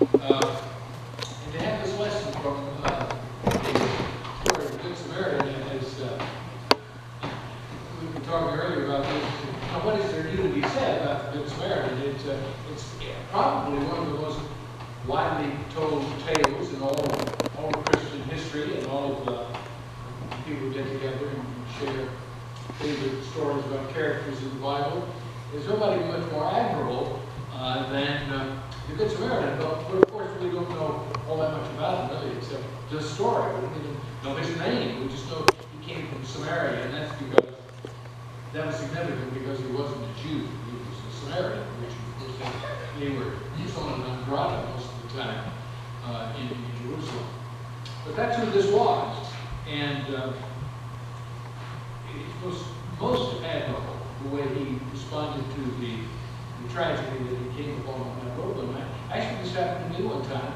And to have this lesson from the story of the Good Samaritan, as we were talking earlier about this, what is there new to be said about the Good Samaritan? It's probably one of the most widely told tales in all of Christian history, and all of the people get together and share favorite stories about characters in the Bible. There's nobody much more admirable than the Good Samaritan, but of course we don't know all that much about him really, except the story. We don't even know his name. We just know he came from Samaria, and that's because that was significant because he wasn't a Jew. He was a Samaritan, which of course they were persona non grata most of the time in Jerusalem. But that's who this was, and it was most admirable the way he responded to the tragedy that he came upon on that road one night. Actually, this happened to me one time.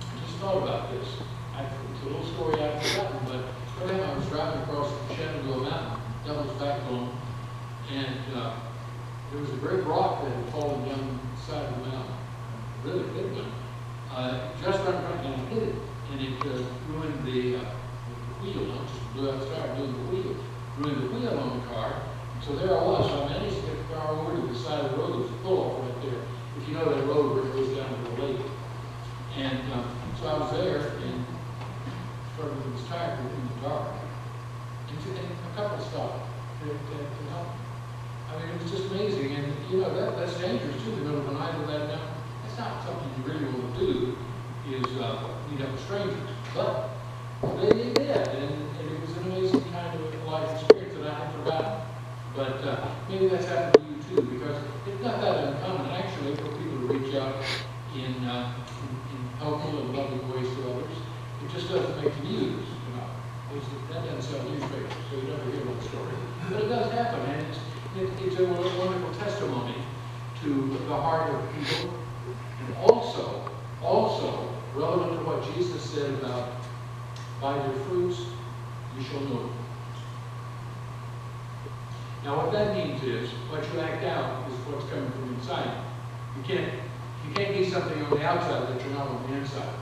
I just thought about this. It's a little story I've forgotten, but one time I was driving across the Shenandoah Mountain, Devil's Backbone, and there was a great rock that had fallen down the side of the mountain, a really big one, just right in front, and I hit it, and it ruined the wheel, not just blew out the tire, ruined the wheel on the car. So there I was. So I managed to get the car over to the side of the road. There was a pull-off right there. If you know that road where it goes down to the lake. And so I was there and started with this tire in the dark. And a couple stopped to help. I mean, it was just amazing. And, you know, that's dangerous, too, to go to the night of that down. That's not something you really want to do, is meet up with strangers. But they did. And it was an amazing kind of life experience that I had forgotten. But maybe that's happened to you too, because it's not that uncommon actually for people to reach out in helpful and loving ways to others. It just doesn't make the news, you know. That doesn't sell newspapers, so you never hear that story. But it does happen, and it's a wonderful testimony to the heart of people, and also relevant to what Jesus said about by their fruits you shall know them. Now what that means is, what you act out is what's coming from inside. You can't be something on the outside that you're not on the inside.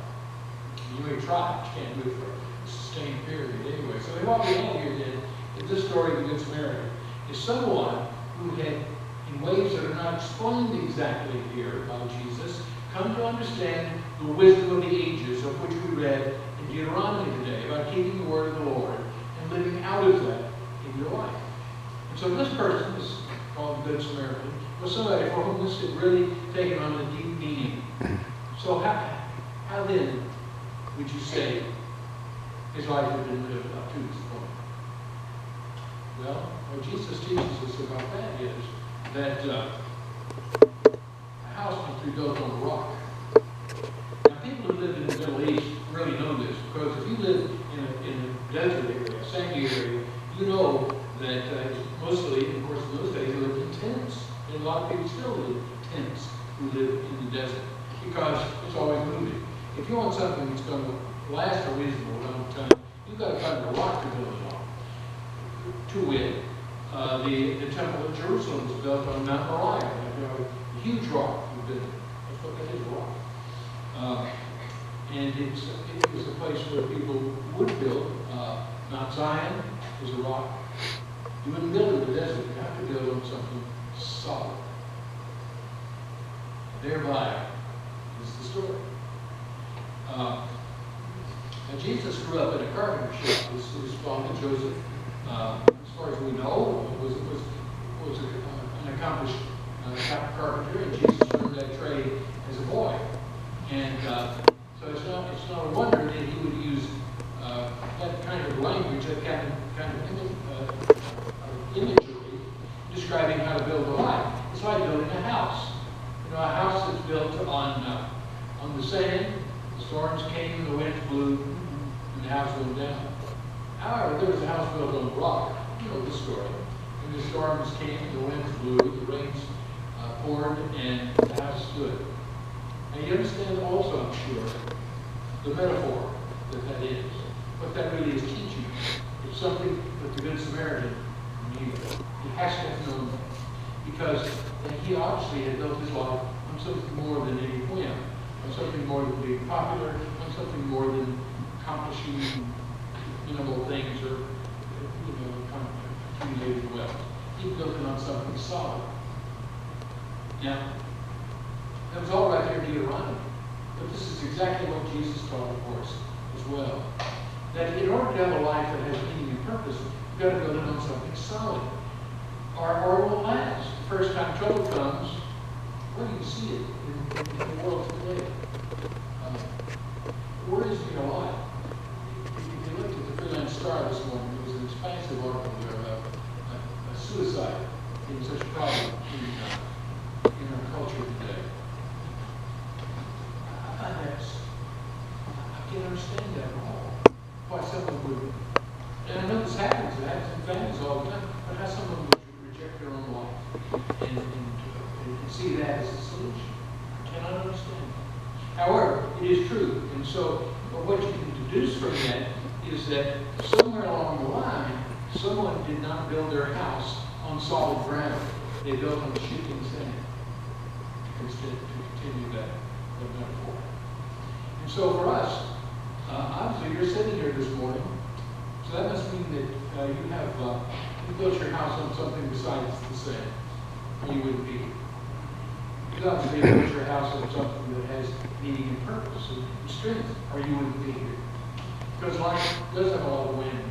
You may try, but you can't do it for a sustained period anyway. So what we have here then, in this story of the Good Samaritan, is someone who had, in ways that are not explained exactly here by Jesus, come to understand the wisdom of the ages of which we read in Deuteronomy today, about keeping the word of the Lord and living out of that in your life. And so this person, is called the Good Samaritan, was somebody for whom this had really taken on a deep meaning. So how then would you say his life had been lived up to this point? Well, what Jesus teaches us about that is that a house must be built on a rock. Now, people who live in the Middle East really know this, because if you live in a desert area, a sandy area, you know that mostly, of course, in those days, they lived in tents. And a lot of people still live in tents who live in the desert, because it's always moving. If you want something that's going to last a reasonable amount of time, you've got to find a rock to build it on. To wit, the Temple of Jerusalem was built on Mount Moriah, a huge rock. That's what that is, a rock. And it was a place where people would build. Mount Zion is a rock. You wouldn't build in the desert. You have to build on something solid. Thereby is the story. Now Jesus grew up in a carpenter shop. His father, Joseph, as far as we know, was an accomplished carpenter, and Jesus learned that trade as a boy. And so it's not a wonder that he would use that kind of language, that kind of imagery, describing how to build a life. It's like building a house. You know, a house that's built on the sand. The storms came, the winds blew, and the house went down. However, there was a house built on the rock. You know the story. When the storms came, the winds blew, the rains poured, and the house stood. Now you understand also, I'm sure, the metaphor that is. What that really is teaching. It's something that the Good Samaritan knew. He has to have known that. Because he obviously had built his life on something more than any whim, on something popular on something more than accomplishing minimal things or, accumulating wealth. He built it on something solid. Now, that was all right there in Deuteronomy. But this is exactly what Jesus taught, of course, as well. That in order to have a life that has meaning and purpose, you've got to build it on something solid. Or it won't last. The first time trouble comes, well, you can see it in the world today. Where is it alive? If you looked at the Freelance Star this morning, there was an expansive article there about suicide being such a problem in our culture today. I can't understand that at all. Why someone would, and I know this happens, it happens in families all the time, but how someone would reject their own life and see that as a solution. I cannot understand that. However, it is true, and so what you can deduce from that is that somewhere along the line, someone did not build their house on solid ground. They built on shifting sand to continue that metaphor. And so for us, obviously you're sitting here this morning, so that must mean that you built your house on something besides the sand, or you wouldn't be here. You obviously you built your house on something that has meaning and purpose and strength, or you wouldn't be here. Because life does have a lot of wind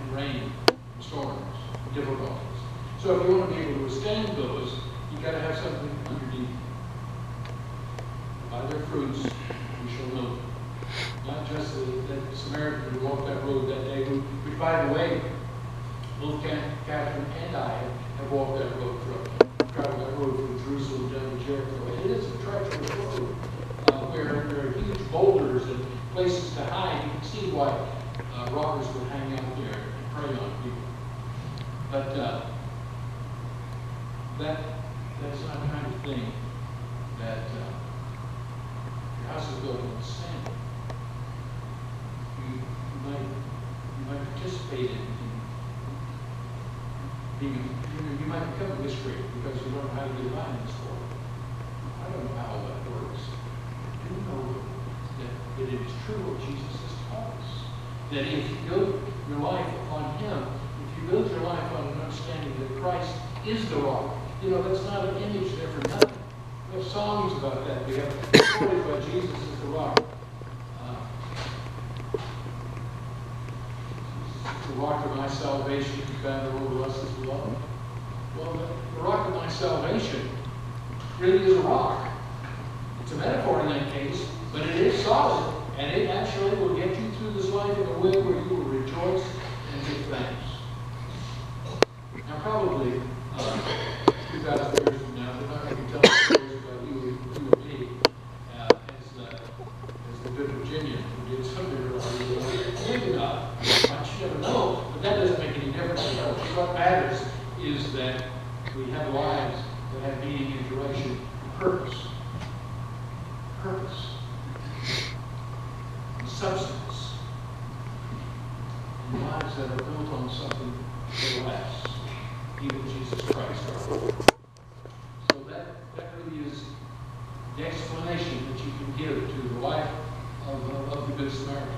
and rain and storms and difficulties. So if you want to be able to withstand those, you've got to have something underneath. By their fruits we shall know them. Not just that Samaritan who walked that road that day, which, by the way, both Catherine and I have walked that road, traveled that road from Jerusalem down to Jericho. It is a treacherous road where there are huge boulders and places to hide. You can see why robbers would hang out there and prey on people. But that's not the kind of thing that your house is built on sand. You might participate in being, you might become a miscreant because you don't know how to get by in this world. I don't know how all that works. I do know that it is true what Jesus has taught us. That if you build your life upon Him, if you build your life on an understanding that Christ is the rock, that's not an image there for nothing. We have songs about that. We have stories about Jesus as the rock. The rock of my salvation, found the Lord bless His love. Well, the rock of my salvation really is a rock. It's a metaphor in that case, but it is solid, and it actually will get you through this life in a way where you will rejoice and give thanks. Now, probably 2,000 years from now, they're not going to tell stories about you and me as the good Virginian who did something really maybe not. You never know, but that doesn't make any difference. What matters is that we have lives that have meaning and duration and purpose. Purpose. And substance. And lives that are built on something that lasts. Even Jesus Christ, our Lord. So that really is the explanation that you can give to the life of the Good Samaritan.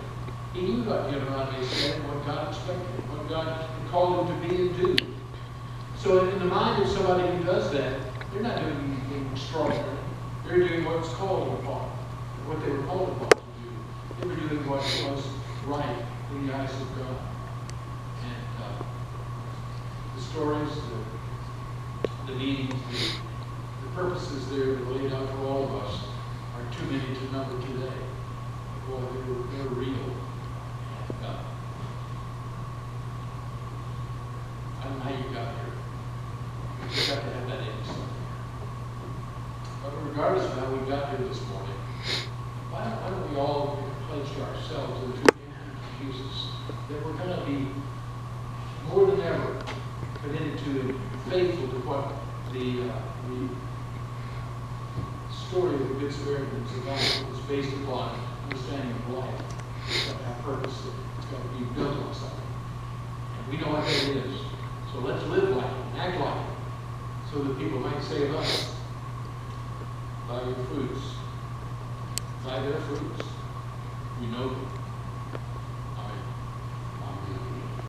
He knew what Deuteronomy said and what God expected, what God had called him to be and do. So in the mind of somebody who does that, they're not doing anything extraordinary. They're doing what's called upon, what they were called upon to do. They were doing what was right in the eyes of God. And the stories, the meanings, the purposes there that are laid out for all of us are too many to number today. Boy, they're real. I don't know how you got here. You just have to have that in something. But regardless of how we got here this morning, why don't we all pledge to ourselves and to Jesus that we're going to be more than ever committed to and faithful to what the story of the Good Samaritan is about. It's based upon understanding of life. It's got to have purpose. It's got to be built on something. And we know what that is. So let's live like it and act like it so that people might say of us, by your fruits, by their fruits, We know